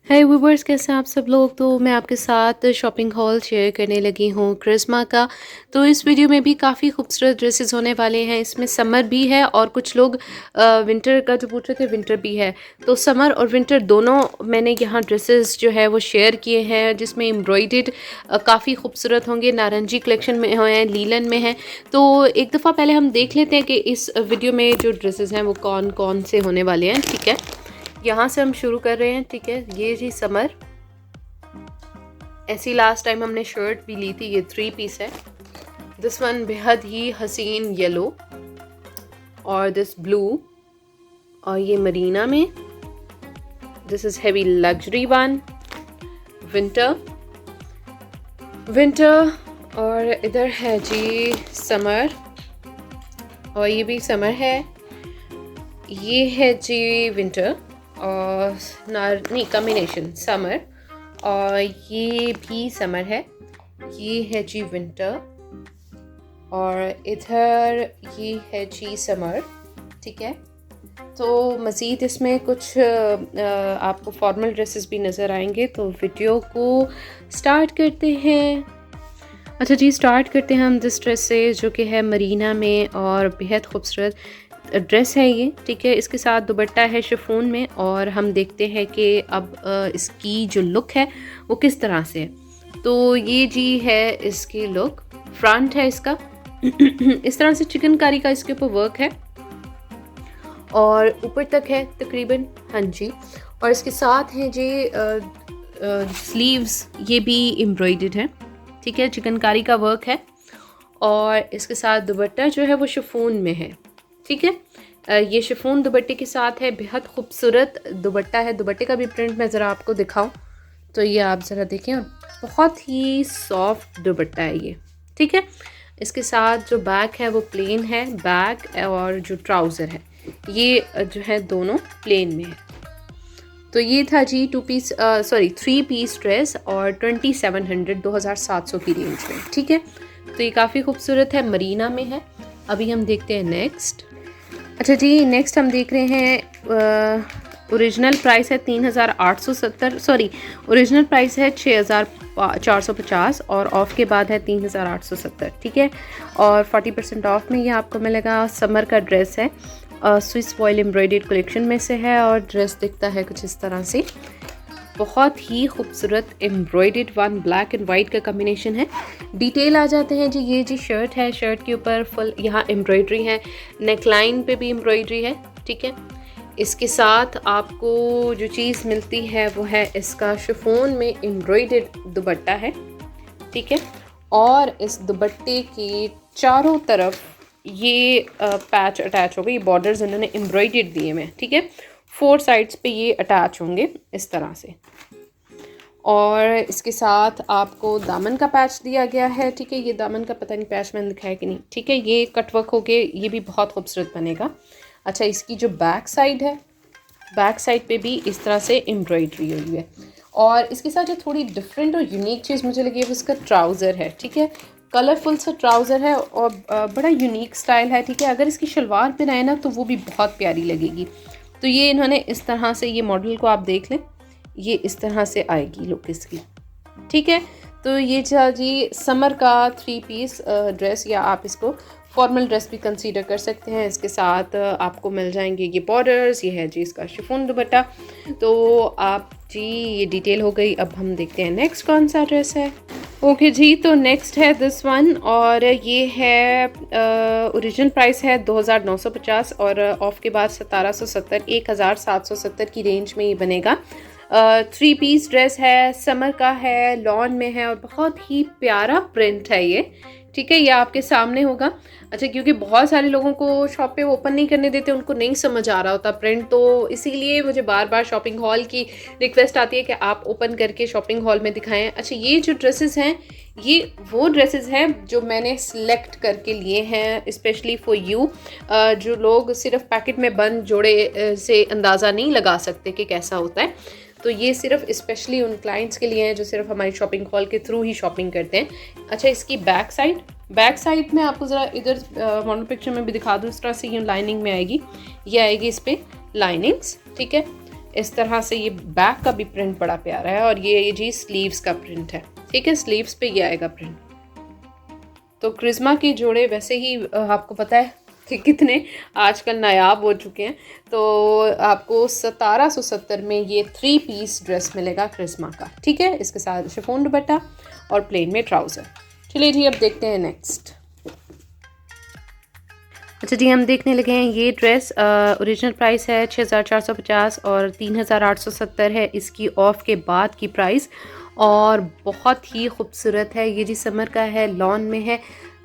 है व्यूवर्स, कैसे हैं आप सब लोग। तो मैं आपके साथ शॉपिंग हॉल शेयर करने लगी हूँ क्रिस्मा का। तो इस वीडियो में भी काफ़ी खूबसूरत ड्रेसेस होने वाले हैं। इसमें समर भी है और कुछ लोग विंटर का जो पूछ रहे थे, विंटर भी है। तो समर और विंटर दोनों मैंने यहाँ ड्रेसेस जो है वो शेयर किए हैं, जिसमें एम्ब्रॉयडर्ड काफ़ी खूबसूरत होंगे। नारंगी कलेक्शन में हैं, लीलन में हैं। तो एक दफ़ा पहले हम देख लेते हैं कि इस वीडियो में जो ड्रेसेस हैं वो कौन कौन से होने वाले हैं। ठीक है, यहाँ से हम शुरू कर रहे हैं। ठीक है, ये जी समर, ऐसी लास्ट टाइम हमने शर्ट भी ली थी। ये 3 पीस है। दिस वन बेहद ही हसीन येलो और दिस ब्लू, और ये मरीना में। This is heavy luxury one, winter winter. और इधर है जी समर, और ये भी समर है। ये है जी विंटर और नहीं, कॉम्बिनेशन समर, और ये भी समर है। ये है जी विंटर, और इधर ये है जी समर। ठीक है, तो मज़ीद इसमें कुछ आपको फॉर्मल ड्रेसेस भी नज़र आएंगे। तो वीडियो को स्टार्ट करते हैं। अच्छा जी, स्टार्ट करते हैं हम दिस ड्रेस से, जो कि है मरीना में और बेहद खूबसूरत ड्रेस है ये। ठीक है, इसके साथ दुपट्टा है शिफॉन में, और हम देखते हैं कि अब इसकी जो लुक है वो किस तरह से है। तो ये जी है इसकी लुक, फ्रंट है इसका इस तरह से चिकनकारी का इसके ऊपर वर्क है और ऊपर तक है तकरीबन। हाँ जी, और इसके साथ हैं जी स्लीव्स, ये भी एम्ब्रॉयडर्ड है। ठीक है, चिकनकारी का वर्क है, और इसके साथ दुपट्टा जो है वो शिफॉन में है। ठीक है, ये शिफॉन दुपट्टे के साथ है। बेहद खूबसूरत दुपट्टा है। दुपट्टे का भी प्रिंट मैं ज़रा आपको दिखाऊं तो ये आप ज़रा देखें, और बहुत ही सॉफ्ट दुपट्टा है ये। ठीक है, इसके साथ जो बैक है वो प्लेन है, बैक और जो ट्राउज़र है ये जो है दोनों प्लेन में है। तो ये था जी 3 पीस ड्रेस, और 2700 की रेंज में। ठीक है, तो ये काफ़ी खूबसूरत है, मरीना में है। अभी हम देखते हैं नेक्स्ट। अच्छा जी, नेक्स्ट हम देख रहे हैं, ओरिजिनल प्राइस है 3870, सॉरी ओरिजिनल प्राइस है 6450, और ऑफ़ के बाद है 3870। ठीक है, और 40% ऑफ में ये आपको मिलेगा। समर का ड्रेस है, स्विस फॉइल एम्ब्रॉयडर्ड कलेक्शन में से है, और ड्रेस दिखता है कुछ इस तरह से। बहुत ही खूबसूरत embroidered one, black and white का कॉम्बिनेशन है। डिटेल आ जाते हैं जी। ये जी शर्ट है, शर्ट के ऊपर फुल यहाँ एम्ब्रॉयडरी है, नेकलाइन पे भी एम्ब्रॉयडरी है। ठीक है, इसके साथ आपको जो चीज़ मिलती है वो है इसका शिफॉन में एम्ब्रॉयडर्ड दुपट्टा है। ठीक है, और इस दुपट्टे के चारों तरफ ये पैच अटैच हो गए। ये बॉर्डर्स इन्होंने एम्ब्रॉयडर्ड दिए हैं। ठीक है, 4 साइड्स पे ये अटैच होंगे इस तरह से, और इसके साथ आपको दामन का पैच दिया गया है। ठीक है, ये दामन का पता नहीं पैच मैंने दिखाया कि नहीं। ठीक है, ये कटवर्क हो के ये भी बहुत खूबसूरत बनेगा। अच्छा, इसकी जो बैक साइड है, बैक साइड पे भी इस तरह से एम्ब्रॉयडरी हुई है, और इसके साथ जो थोड़ी डिफरेंट और यूनिक चीज़ मुझे लगी है वो इसका ट्राउज़र है। ठीक है, कलरफुल सा ट्राउज़र है और बड़ा यूनिक स्टाइल है। ठीक है, अगर इसकी शलवार पहनाए ना तो वो भी बहुत प्यारी लगेगी। तो ये इन्होंने इस तरह से, ये मॉडल को आप देख लें, ये इस तरह से आएगी लुक इसकी। ठीक है, तो ये जी समर का 3 पीस ड्रेस, या आप इसको फॉर्मल ड्रेस भी कंसीडर कर सकते हैं। इसके साथ आपको मिल जाएंगे ये बॉर्डर्स। ये है जी इसका शिफॉन दुपट्टा। तो आप जी ये डिटेल हो गई। अब हम देखते हैं नेक्स्ट कौन सा ड्रेस है। ओके जी, तो नेक्स्ट है दिस वन, और ये है ओरिजिनल प्राइस है 2950, और ऑफ के बाद 1770, 1770 की रेंज में ये बनेगा। 3 पीस ड्रेस है, समर का है, लॉन में है, और बहुत ही प्यारा प्रिंट है ये। ठीक है, ये आपके सामने होगा। अच्छा, क्योंकि बहुत सारे लोगों को शॉप पे ओपन नहीं करने देते, उनको नहीं समझ आ रहा होता प्रिंट, तो इसीलिए मुझे बार बार शॉपिंग हॉल की रिक्वेस्ट आती है कि आप ओपन करके शॉपिंग हॉल में दिखाएं। अच्छा, ये जो ड्रेसेस हैं ये वो ड्रेसेस हैं जो मैंने सिलेक्ट करके लिए हैं स्पेशली फॉर यू, जो लोग सिर्फ पैकेट में बंद जोड़े से अंदाज़ा नहीं लगा सकते कि कैसा होता है। तो ये सिर्फ स्पेशली उन क्लाइंट्स के लिए हैं जो सिर्फ हमारी शॉपिंग हॉल के थ्रू ही शॉपिंग करते हैं। अच्छा, इसकी बैक साइड में आपको ज़रा इधर मॉडल पिक्चर में भी दिखा दूँ, इस तरह से ये लाइनिंग में आएगी। ये आएगी इस पर लाइनिंग्स। ठीक है, इस तरह से ये बैक का भी प्रिंट बड़ा प्यारा है और ये जी स्लीव्स का प्रिंट है। ठीक है, स्लीव्स पे ये आएगा प्रिंट। तो क्रिस्मा के जोड़े वैसे ही आपको पता है कि कितने आजकल नायाब हो चुके हैं। तो आपको 1770 में ये 3 पीस ड्रेस मिलेगा क्रिस्मा का। ठीक है, इसके साथ शिफॉन दुपट्टा और प्लेन में ट्राउज़र। चलिए जी, अब देखते हैं नेक्स्ट। अच्छा जी, हम देखने लगे हैं ये ड्रेस। ओरिजिनल प्राइस है 6450 और 3870 है इसकी ऑफ के बाद की प्राइस, और बहुत ही खूबसूरत है। ये जी समर का है, लॉन में है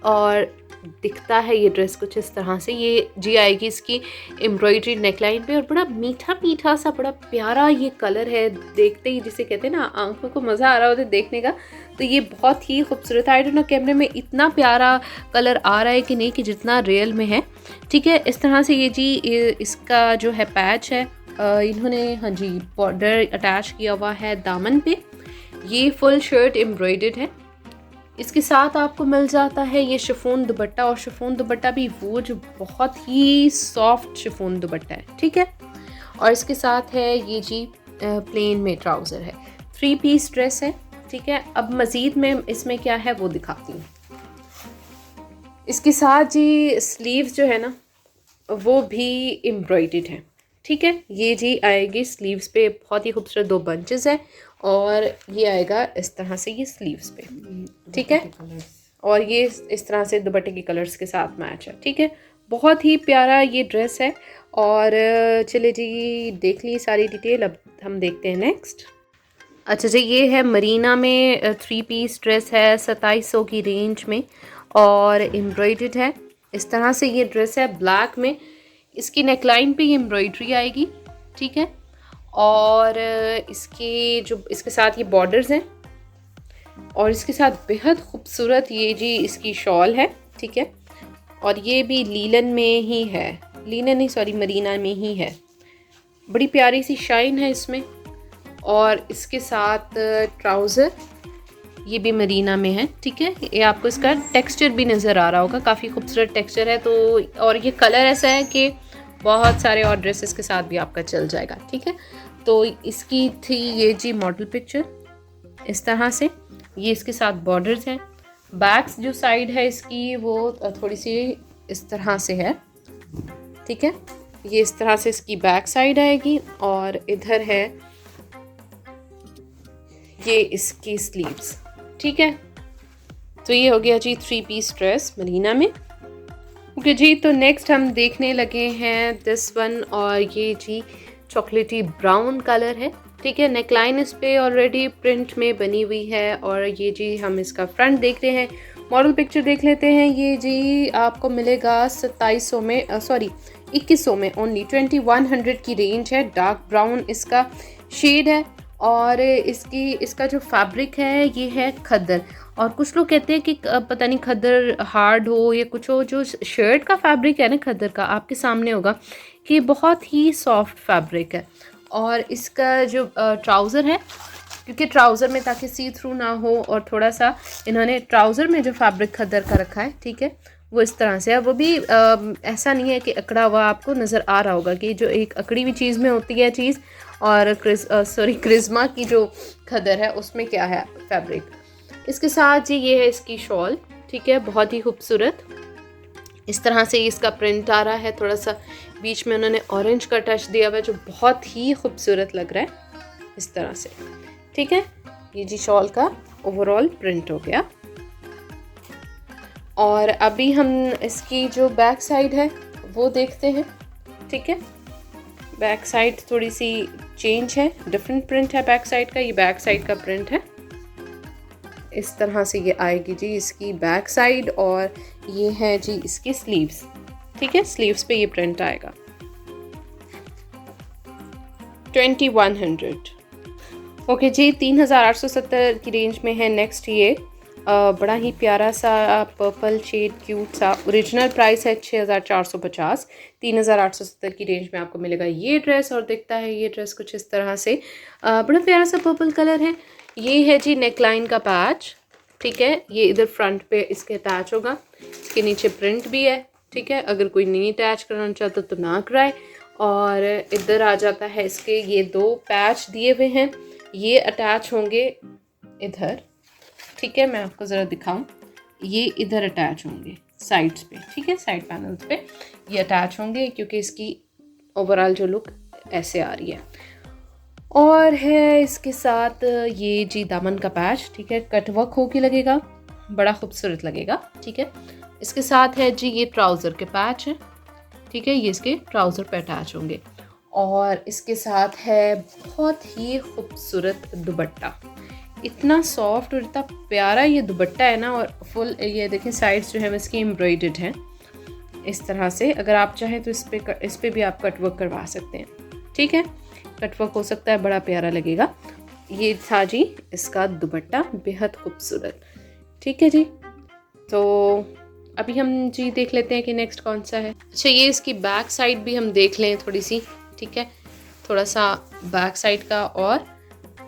और दिखता है ये ड्रेस कुछ इस तरह से। ये जी आएगी इसकी एम्ब्रॉयडरी नेकलाइन पे और बड़ा मीठा मीठा सा बड़ा प्यारा ये कलर है। देखते ही जिसे कहते हैं ना, आंखों को मज़ा आ रहा होता है देखने का। तो ये बहुत ही खूबसूरत है। आई डोंट नो कैमरे में इतना प्यारा कलर आ रहा है कि नहीं, कि जितना रियल में है। ठीक है, इस तरह से ये जी इसका जो है पैच है, इन्होंने हाँ जी बॉर्डर अटैच किया हुआ है दामन पे। ये फुल शर्ट एम्ब्रॉयडर्ड है। इसके साथ आपको मिल जाता है ये शिफॉन दुपट्टा, और शिफॉन दुपट्टा भी वो जो बहुत ही सॉफ्ट शिफॉन दुपट्टा है। ठीक है, और इसके साथ है ये जी प्लेन में ट्राउज़र है। 3 पीस ड्रेस है। ठीक है, अब मज़ीद में इसमें क्या है वो दिखाती हूँ। इसके साथ जी स्लीव्स जो है ना वो भी एम्ब्रॉयडर्ड है। ठीक है, ये जी आएगी स्लीव्स पे, बहुत ही खूबसूरत 2 बंचेस है और ये आएगा इस तरह से ये स्लीव्स पे। ठीक है, और ये इस तरह से दुपट्टे के कलर्स के साथ मैच है। ठीक है, बहुत ही प्यारा ये ड्रेस है। और चले जी देख ली सारी डिटेल, अब हम देखते हैं नेक्स्ट। अच्छा जी, ये है मरीना में 3 पीस ड्रेस है 2700 की रेंज में और एम्ब्रॉयडर्ड है। इस तरह से ये ड्रेस है ब्लैक में। इसकी नेकलाइन पे ये एम्ब्रॉयडरी आएगी। ठीक है, और इसके साथ ये बॉर्डर्स हैं और इसके साथ बेहद खूबसूरत ये जी इसकी शॉल है। ठीक है, और ये भी लीलन में ही है, लीलन नहीं सॉरी मरीना में ही है। बड़ी प्यारी सी शाइन है इसमें, और इसके साथ ट्राउज़र ये भी मरीना में है। ठीक है, ये आपको इसका टेक्सचर भी नज़र आ रहा होगा, काफ़ी खूबसूरत टेक्सचर है। तो और ये कलर ऐसा है कि बहुत सारे और ड्रेसेस के साथ भी आपका चल जाएगा। ठीक है, तो इसकी थी ये जी मॉडल पिक्चर इस तरह से। ये इसके साथ बॉर्डर्स हैं। बैक्स जो साइड है इसकी वो थोड़ी सी इस तरह से है। ठीक है, ये इस तरह से इसकी बैक साइड आएगी और इधर है ये इसकी स्लीव्स। ठीक है, तो ये हो गया जी 3 पीस ड्रेस मरीना में। ओके जी, तो नेक्स्ट हम देखने लगे हैं दिस वन, और ये जी चॉकलेटी ब्राउन कलर है। ठीक है, नेकलाइन इस पे ऑलरेडी प्रिंट में बनी हुई है और ये जी हम इसका फ्रंट देख रहे हैं। मॉडल पिक्चर देख लेते हैं। ये जी आपको मिलेगा 2700 में, सॉरी 2100 में ओनली। 2100 की रेंज है। डार्क ब्राउन इसका शेड है और इसका जो फैब्रिक है ये है खद्दर। और कुछ लोग कहते हैं कि पता नहीं खद्दर हार्ड हो या कुछ हो। जो शर्ट का फैब्रिक है ना खद्दर का, आपके सामने होगा कि बहुत ही सॉफ्ट फैब्रिक है। और इसका जो ट्राउज़र है, क्योंकि ट्राउज़र में ताकि सी थ्रू ना हो, और थोड़ा सा इन्होंने ट्राउज़र में जो फैब्रिक खद्दर का रखा है, ठीक है, वो इस तरह से है। वो भी ऐसा नहीं है कि अकड़ा हुआ, आपको नज़र आ रहा होगा कि जो एक अकड़ी हुई चीज़ में होती है चीज़, और क्रिस्मा की जो खद्दर है उसमें क्या है फैब्रिक। इसके साथ जी ये है इसकी शॉल। ठीक है, बहुत ही खूबसूरत इस तरह से इसका प्रिंट आ रहा है। थोड़ा सा बीच में उन्होंने ऑरेंज का टच दिया हुआ है जो बहुत ही खूबसूरत लग रहा है इस तरह से। ठीक है, ये जी शॉल का ओवरऑल प्रिंट हो गया। और अभी हम इसकी जो बैक साइड है वो देखते हैं। ठीक है, बैक साइड थोड़ी सी चेंज है, डिफरेंट प्रिंट है बैक साइड का। ये बैक साइड का प्रिंट है, इस तरह से ये आएगी जी इसकी बैक साइड। और ये है जी इसकी स्लीव्स। ठीक है, स्लीव्स पे ये प्रिंट आएगा। 2100। ओके जी, 3870 की रेंज में है। नेक्स्ट ये बड़ा ही प्यारा सा पर्पल शेड क्यूट सा। ओरिजिनल प्राइस है 6450। 3870 की रेंज में आपको मिलेगा ये ड्रेस। और दिखता है ये ड्रेस कुछ इस तरह से, बड़ा प्यारा सा पर्पल कलर है। ये है जी नेकलाइन का पैच। ठीक है, ये इधर फ्रंट पे इसके अटैच होगा। इसके नीचे प्रिंट भी है। ठीक है, अगर कोई नहीं अटैच कराना चाहता तो ना कराए। और इधर आ जाता है इसके ये 2 पैच दिए हुए हैं, ये अटैच होंगे इधर, ठीक है। मैं आपको ज़रा दिखाऊं, ये इधर अटैच होंगे साइड्स पे, ठीक है, साइड पैनल्स पे ये अटैच होंगे क्योंकि इसकी ओवरऑल जो लुक ऐसे आ रही है। और है इसके साथ ये जी दामन का पैच, ठीक है, कट वर्क होके लगेगा, बड़ा खूबसूरत लगेगा, ठीक है। इसके साथ है जी ये ट्राउज़र के पैच है, ठीक है, ये इसके ट्राउज़र पे अटैच होंगे। और इसके साथ है बहुत ही खूबसूरत दुपट्टा, इतना सॉफ्ट और इतना प्यारा ये दुपट्टा है ना। और फुल ये देखें साइड्स जो है इसकी एम्ब्रॉयडर्ड हैं इस तरह से। अगर आप चाहें तो इस पे भी आप कट वर्क करवा सकते हैं, ठीक है, कट वर्क हो सकता है, बड़ा प्यारा लगेगा। ये था जी इसका दुपट्टा, बेहद खूबसूरत, ठीक है जी। तो अभी हम जी देख लेते हैं कि नेक्स्ट कौन सा है। अच्छा, ये इसकी बैक साइड भी हम देख लें थोड़ी सी, ठीक है, थोड़ा सा बैक साइड का और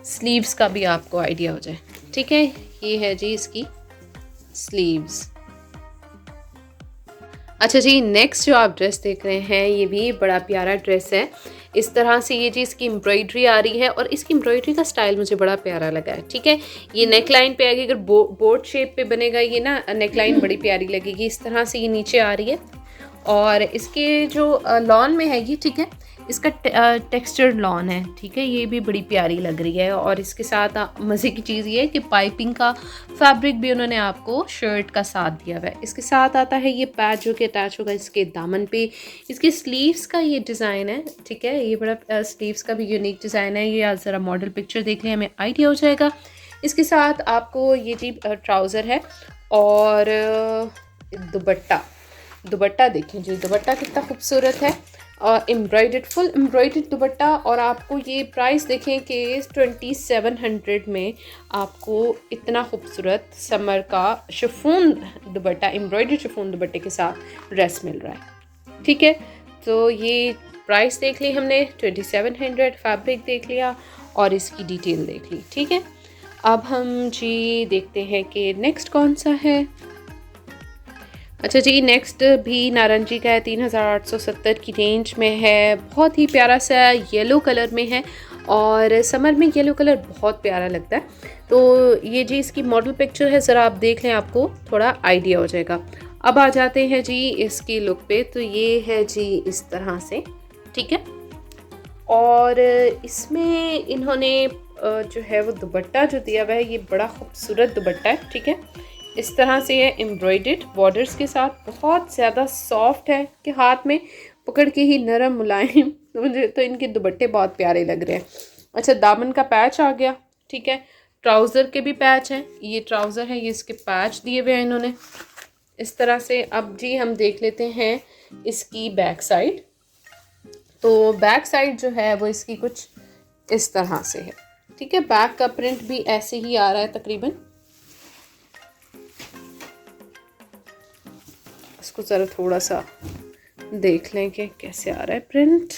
स्लीव्स का भी आपको आइडिया हो जाए, ठीक है। ये है जी इसकी स्लीव्स। अच्छा जी, नेक्स्ट जो आप ड्रेस देख रहे हैं ये भी बड़ा प्यारा ड्रेस है। इस तरह से ये जी इसकी एम्ब्रॉयडरी आ रही है और इसकी एम्ब्रॉयडरी का स्टाइल मुझे बड़ा प्यारा लगा है, ठीक है। ये नेक लाइन पे आएगी, अगर बोट शेप पे बनेगा ये ना, नेक लाइन बड़ी प्यारी लगेगी। इस तरह से ये नीचे आ रही है और इसके जो लॉन में है ये, ठीक है, इसका टेक्सचर्ड लॉन है, ठीक है, ये भी बड़ी प्यारी लग रही है। और इसके साथ मज़े की चीज़ ये है कि पाइपिंग का फैब्रिक भी उन्होंने आपको शर्ट का साथ दिया हुआ है। इसके साथ आता है ये पैच जो कि अटैच होगा इसके दामन पे। इसके स्लीव्स का ये डिज़ाइन है, ठीक है, ये बड़ा स्लीव्स का भी यूनिक डिज़ाइन है। ये आज ज़रा मॉडल पिक्चर देख लें, हमें आइडिया हो जाएगा। इसके साथ आपको ये जी ट्राउज़र है और दुपट्टा देखें जी, दुपट्टा कितना खूबसूरत है और एम्ब्रॉयडर्ड, फुल एम्ब्रॉयडर्ड दुपट्टा। और आपको ये प्राइस देखें कि 2700 में आपको इतना खूबसूरत समर का शिफॉन दुपट्टा, एम्ब्रॉयडर्ड शिफॉन दुपट्टे के साथ ड्रेस मिल रहा है, ठीक है। तो ये प्राइस देख ली हमने 2700, फैब्रिक देख लिया और इसकी डिटेल देख ली, ठीक है। अब हम जी देखते हैं कि नेक्स्ट कौन सा है। अच्छा जी, नेक्स्ट भी नारंगी का है, 3870 की रेंज में है। बहुत ही प्यारा सा येलो कलर में है और समर में येलो कलर बहुत प्यारा लगता है। तो ये जी इसकी मॉडल पिक्चर है, ज़रा आप देख लें, आपको थोड़ा आइडिया हो जाएगा। अब आ जाते हैं जी इसकी लुक पे। तो ये है जी इस तरह से, ठीक है। और इसमें इन्होंने जो है वो दुपट्टा जो दिया हुआ है ये बड़ा खूबसूरत दुपट्टा है, ठीक है। इस तरह से ये एम्ब्रॉयडर्ड बॉर्डर्स के साथ बहुत ज़्यादा सॉफ्ट है कि हाथ में पकड़ के ही नरम मुलायम। मुझे तो इनके दुपट्टे बहुत प्यारे लग रहे हैं। अच्छा, दामन का पैच आ गया, ठीक है। ट्राउज़र के भी पैच हैं, ये ट्राउज़र है, ये इसके पैच दिए हुए हैं इन्होंने इस तरह से। अब जी हम देख लेते हैं इसकी बैक साइड। तो बैक साइड जो है वो इसकी कुछ इस तरह से है, ठीक है। बैक का प्रिंट भी ऐसे ही आ रहा है तकरीबन। इसको ज़रा थोड़ा सा देख लें कि कैसे आ रहा है प्रिंट।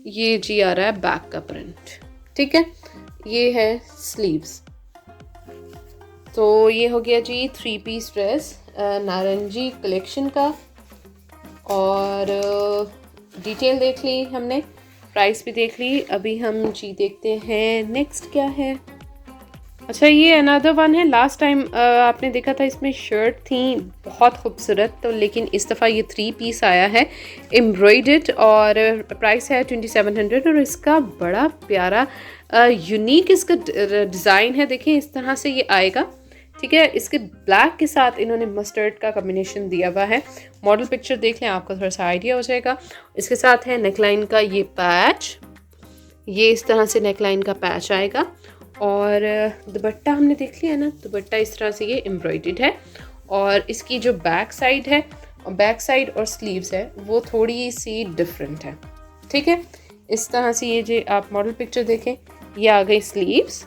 ये जी आ रहा है बैक का प्रिंट, ठीक है। ये है स्लीव्स। तो ये हो गया जी 3 पीस ड्रेस नारंगी कलेक्शन का। और डिटेल देख ली हमने, प्राइस भी देख ली। अभी हम जी देखते हैं नेक्स्ट क्या है। अच्छा, ये अनदर वन है। लास्ट टाइम आपने देखा था इसमें शर्ट थी बहुत खूबसूरत, तो लेकिन इस दफ़ा ये 3 पीस आया है एम्ब्रॉयडर्ड और प्राइस है 2700। और इसका बड़ा प्यारा यूनिक इसका डिज़ाइन है, देखिए इस तरह से ये आएगा, ठीक है। इसके ब्लैक के साथ इन्होंने मस्टर्ड का कॉम्बिनेशन दिया हुआ है। मॉडल पिक्चर देख लें, आपको थोड़ा सा आइडिया हो जाएगा। इसके साथ है नेकलाइन का ये पैच, ये इस तरह से नेकलाइन का पैच आएगा। और दुपट्टा हमने देख लिया ना, दुपट्टा इस तरह से ये एम्ब्रॉयडर्ड है। और इसकी जो बैक साइड है, बैक साइड और स्लीव्स है वो थोड़ी सी डिफरेंट है, ठीक है। इस तरह से ये जो आप मॉडल पिक्चर देखें, ये आ गई स्लीव्स।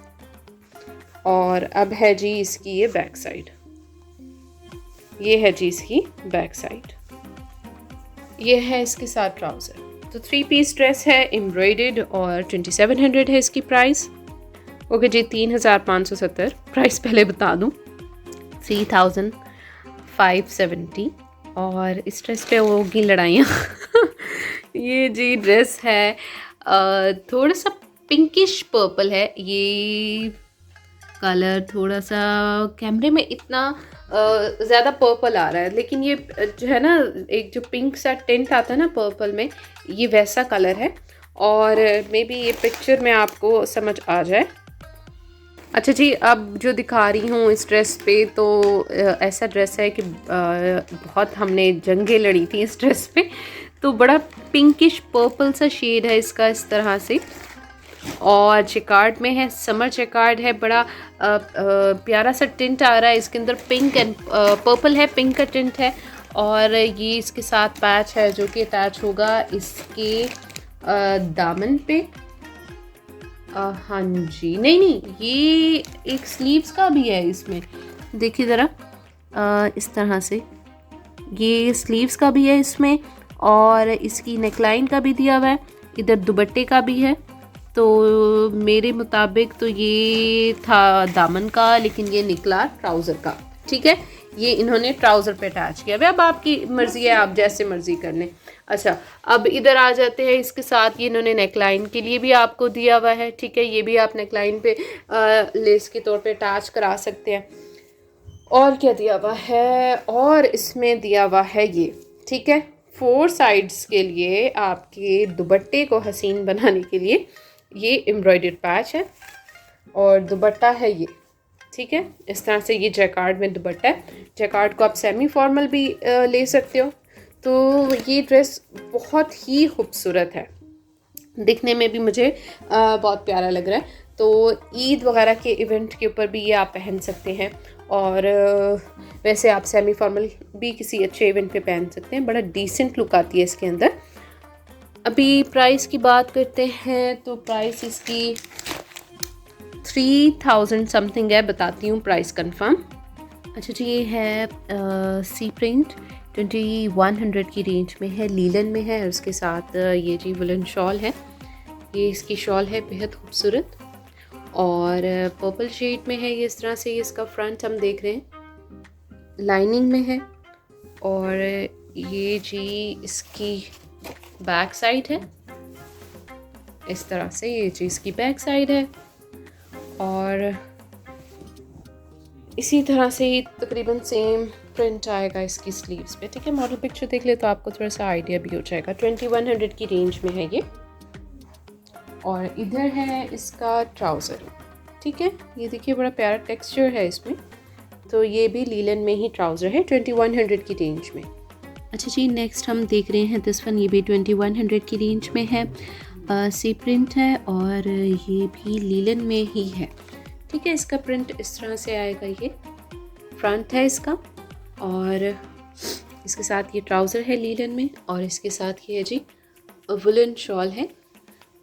और अब है जी इसकी ये बैक साइड, ये है जी इसकी बैक साइड, ये है इसके साथ ट्राउज़र। तो 3 पीस ड्रेस है एम्ब्रॉयडर्ड और 2700 है इसकी प्राइस। ओके जी, 3570 प्राइस पहले बता दूं, 3570। और इस ड्रेस पे होगी लड़ाइयाँ ये जी ड्रेस है, थोड़ा सा पिंकिश पर्पल है। ये कलर थोड़ा सा कैमरे में इतना ज़्यादा पर्पल आ रहा है, लेकिन ये जो है ना, एक जो पिंक सा टिंट आता है ना पर्पल में, ये वैसा कलर है। और मे बी ये पिक्चर में आपको समझ आ जाए। अच्छा जी, अब जो दिखा रही हूँ इस ड्रेस पे, तो ऐसा ड्रेस है कि बहुत हमने जंगें लड़ी थी इस ड्रेस पे। तो बड़ा पिंकिश पर्पल सा शेड है इसका, इस तरह से। और चेकार्ड में है, समर चेकार्ड है, बड़ा प्यारा सा टिंट आ रहा है इसके अंदर। पिंक एंड पर्पल है, पिंक का टिंट है। और ये इसके साथ पैच है जो कि अटैच होगा इसके दामन पे। हाँ जी, नहीं, ये एक स्लीव्स का भी है इसमें, देखिए ज़रा, इस तरह से ये स्लीव्स का भी है इसमें। और इसकी नेकलाइन का भी दिया हुआ है, इधर दुपट्टे का भी है। तो मेरे मुताबिक तो ये था दामन का, लेकिन ये निकला ट्राउज़र का। ठीक है, ये इन्होंने ट्राउज़र पे अटैच किया हुआ। अब आपकी मर्ज़ी है, आप जैसे मर्ज़ी कर लें। अच्छा, अब इधर आ जाते हैं। इसके साथ ये इन्होंने नेकलाइन के लिए भी आपको दिया हुआ है। ठीक है, ये भी आप नेकलाइन पे लेस के तौर पे अटैच करा सकते हैं। और क्या दिया हुआ है, और इसमें दिया हुआ है ये, ठीक है, 4 साइड्स के लिए आपके दुपट्टे को हसीन बनाने के लिए ये एम्ब्रॉयडर्ड पैच है। और दुपट्टा है ये, ठीक है, इस तरह से ये जैकार्ड में दुपट्टा है। जैकार्ड को आप सेमी फॉर्मल भी ले सकते हो। तो ये ड्रेस बहुत ही खूबसूरत है, दिखने में भी मुझे बहुत प्यारा लग रहा है। तो ईद वगैरह के इवेंट के ऊपर भी ये आप पहन सकते हैं। और वैसे आप सेमी फॉर्मल भी किसी अच्छे इवेंट पे पहन सकते हैं। बड़ा डिसेंट लुक आती है इसके अंदर। अभी प्राइस की बात करते हैं, तो प्राइस इसकी 3000 समथिंग है, बताती हूँ प्राइस कंफर्म। अच्छा जी, ये है सी प्रिंट, 2100 की रेंज में है, लीलन में है। और उसके साथ ये जी वुलन शॉल है, ये इसकी शॉल है, बेहद खूबसूरत और पर्पल शेड में है। ये इस तरह से ये इसका फ्रंट हम देख रहे हैं, लाइनिंग में है। और ये जी इसकी बैक साइड है, इस तरह से ये जी इसकी बैक साइड है। और इसी तरह से ही तकरीबन सेम प्रिंट आएगा इसकी स्लीव्स पे। ठीक है, मॉडल पिक्चर देख ले तो आपको थोड़ा सा आइडिया भी हो जाएगा। 2100 की रेंज में है ये। और इधर है इसका ट्राउज़र। ठीक है, ये देखिए बड़ा प्यारा टेक्सचर है इसमें। तो ये भी लीलन में ही ट्राउज़र है, 2100 की रेंज में। अच्छा जी, नेक्स्ट हम देख रहे हैं दिस वन, ये भी 2100 की रेंज में है। सी प्रिंट है और ये भी लीलन में ही है। ठीक है, इसका प्रिंट इस तरह से आएगा, ये फ्रंट है इसका। और इसके साथ ये ट्राउज़र है लीलन में। और इसके साथ ये जी वुलन शॉल है,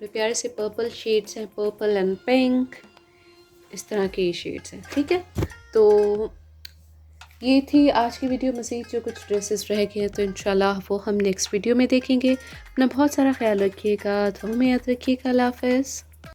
प्यारे से पर्पल शेड्स हैं, पर्पल एंड पिंक, इस तरह के शेड्स हैं। ठीक है, तो ये थी आज की वीडियो। मज़ीद जो कुछ ड्रेसेस रह गए हैं तो इंशाल्लाह वो हम नेक्स्ट वीडियो में देखेंगे। अपना बहुत सारा ख्याल रखिएगा, दुआ में याद रखिएगा। अल्लाह हाफ़िज़।